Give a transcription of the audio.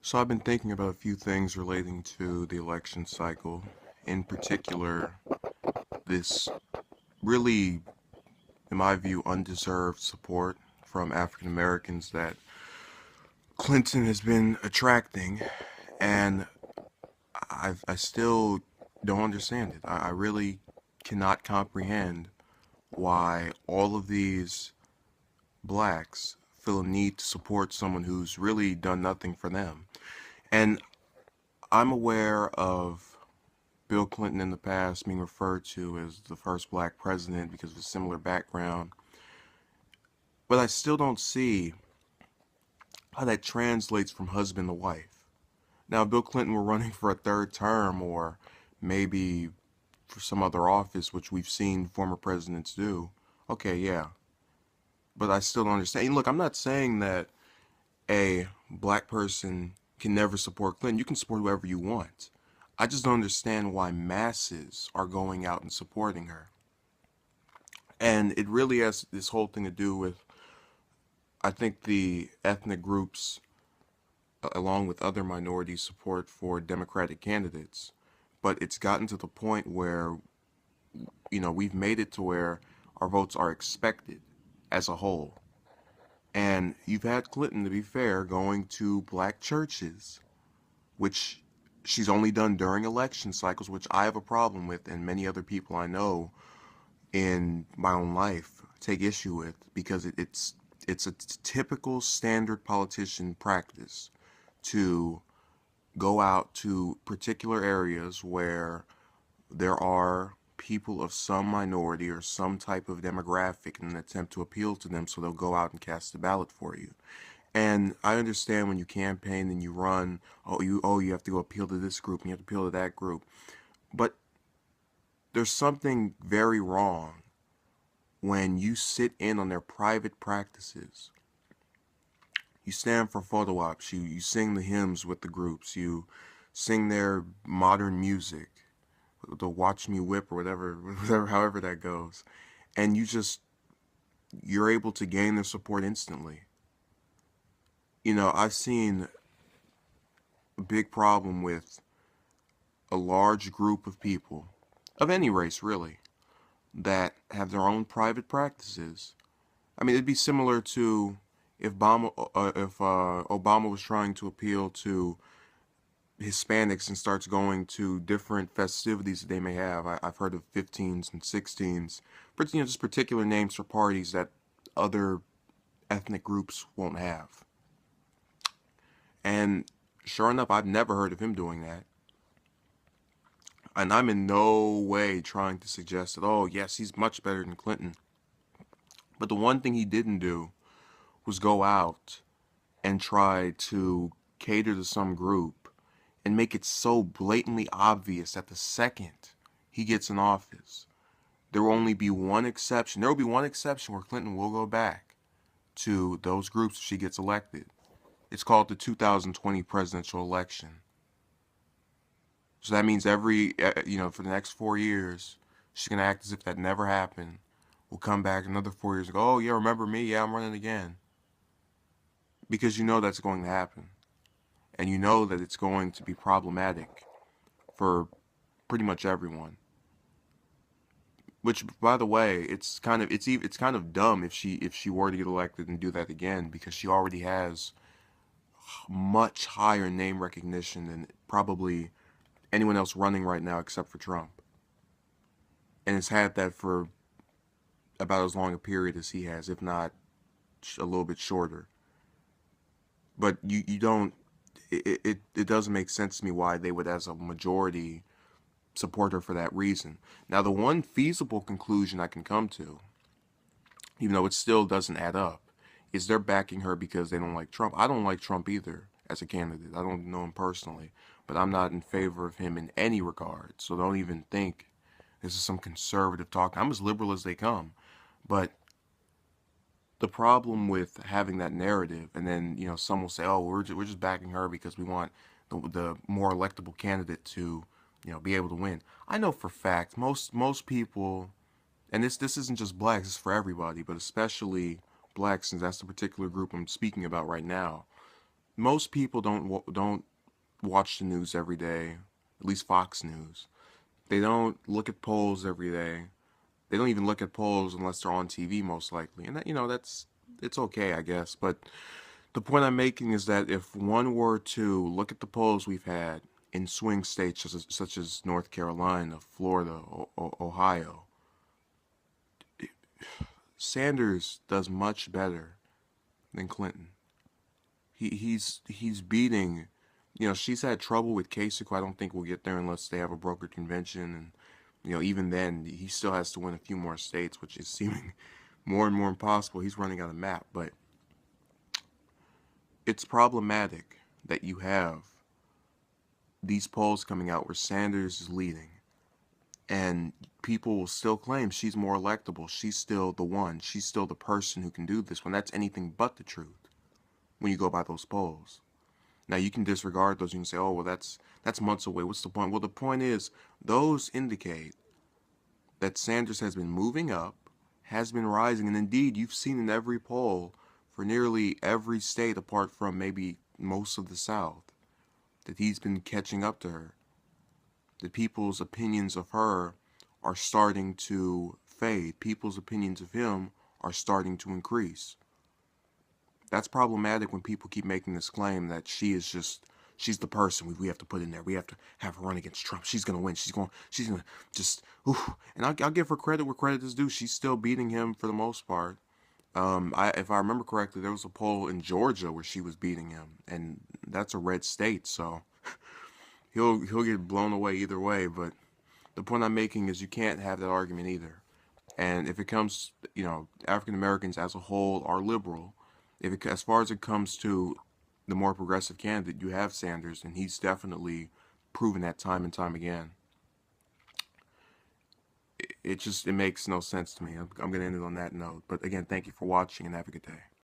So I've been thinking about a few things relating to the election cycle. In particular, this really, in my view, undeserved support from African Americans that Clinton has been attracting, and I still don't understand it. I really cannot comprehend why all of these blacks feel a need to support someone who's really done nothing for them. And I'm aware of Bill Clinton in the past being referred to as the first black president because of a similar background. But I still don't see how that translates from husband to wife. Now, if Bill Clinton were running for a third term or maybe for some other office, which we've seen former presidents do, okay, yeah. But I still don't understand. And look, I'm not saying that a black person can never support Clinton. You can support whoever you want. I just don't understand why masses are going out and supporting her. And it really has this whole thing to do with, I think, the ethnic groups, along with other minorities' support for Democratic candidates. But it's gotten to the point where, we've made it to where our votes are expected as a whole. And you've had Clinton, to be fair, going to black churches, which she's only done during election cycles, which I have a problem with, and many other people I know in my own life take issue with because it's a typical standard politician practice to go out to particular areas where there are people of some minority or some type of demographic in an attempt to appeal to them, so they'll go out and cast a ballot for you. And I understand when you campaign and you run, you have to go appeal to this group and you have to appeal to that group. But there's something very wrong when you sit in on their private practices. You stand for photo ops, you sing the hymns with the groups, you sing their modern music, the Watch Me Whip or whatever, however that goes. And you're able to gain their support instantly. I've seen a big problem with a large group of people, of any race really, that have their own private practices. I mean, it'd be similar to if Obama was trying to appeal to Hispanics and starts going to different festivities that they may have. I've heard of 15s and 16s, but just particular names for parties that other ethnic groups won't have. And sure enough, I've never heard of him doing that. And I'm in no way trying to suggest that, oh, yes, he's much better than Clinton. But the one thing he didn't do was go out and try to cater to some group and make it so blatantly obvious that the second he gets in office, there will only be one exception. There will be one exception where Clinton will go back to those groups if she gets elected. It's called the 2020 presidential election. So that means for the next 4 years, she's going to act as if that never happened. We'll come back another 4 years and go, oh, yeah, remember me? Yeah, I'm running again. Because you know that's going to happen. And you know that it's going to be problematic for pretty much everyone. Which, by the way, it's kind of dumb if she were to get elected and do that again because she already has much higher name recognition than probably anyone else running right now except for Trump. And has had that for about as long a period as he has, if not a little bit shorter. But you don't, it doesn't make sense to me why they would, as a majority, support her for that reason. Now, the one feasible conclusion I can come to, even though it still doesn't add up, is they're backing her because they don't like Trump. I don't like Trump either as a candidate. I don't know him personally, but I'm not in favor of him in any regard. So don't even think this is some conservative talk. I'm as liberal as they come. But the problem with having that narrative, and then some will say, "Oh, we're just backing her because we want the more electable candidate to, be able to win." I know for fact most people, and this isn't just blacks; it's for everybody, but especially blacks, since that's the particular group I'm speaking about right now. most people don't watch the news every day, at least Fox News. They don't look at polls every day. They don't even look at polls unless they're on TV, most likely. And that, that's it's okay, I guess. But the point I'm making is that if one were to look at the polls we've had in swing states such as North Carolina, Florida, Ohio, Sanders does much better than Clinton. He's beating. She's had trouble with Kasich, who I don't think will get there unless they have a brokered convention, and even then, he still has to win a few more states, which is seeming more and more impossible. He's running out of map, but it's problematic that you have these polls coming out where Sanders is leading, and people will still claim she's more electable. She's still the one. She's still the person who can do this, when that's anything but the truth when you go by those polls. Now you can disregard those. You can say, "Oh, well, that's months away. What's the point?" Well, the point is, those indicate that Sanders has been moving up, has been rising, and indeed, you've seen in every poll for nearly every state, apart from maybe most of the South, that he's been catching up to her. That people's opinions of her are starting to fade. People's opinions of him are starting to increase. That's problematic when people keep making this claim that she's the person we have to put in there. We have to have her run against Trump. She's gonna win. She's gonna just ooh. And I'll give her credit where credit is due. She's still beating him for the most part. If I remember correctly, there was a poll in Georgia where she was beating him, and that's a red state, so he'll get blown away either way. But the point I'm making is you can't have that argument either. And if it comes, African Americans as a whole are liberal. As far as it comes to the more progressive candidate, you have Sanders, and he's definitely proven that time and time again. It makes no sense to me. I'm going to end it on that note. But again, thank you for watching and have a good day.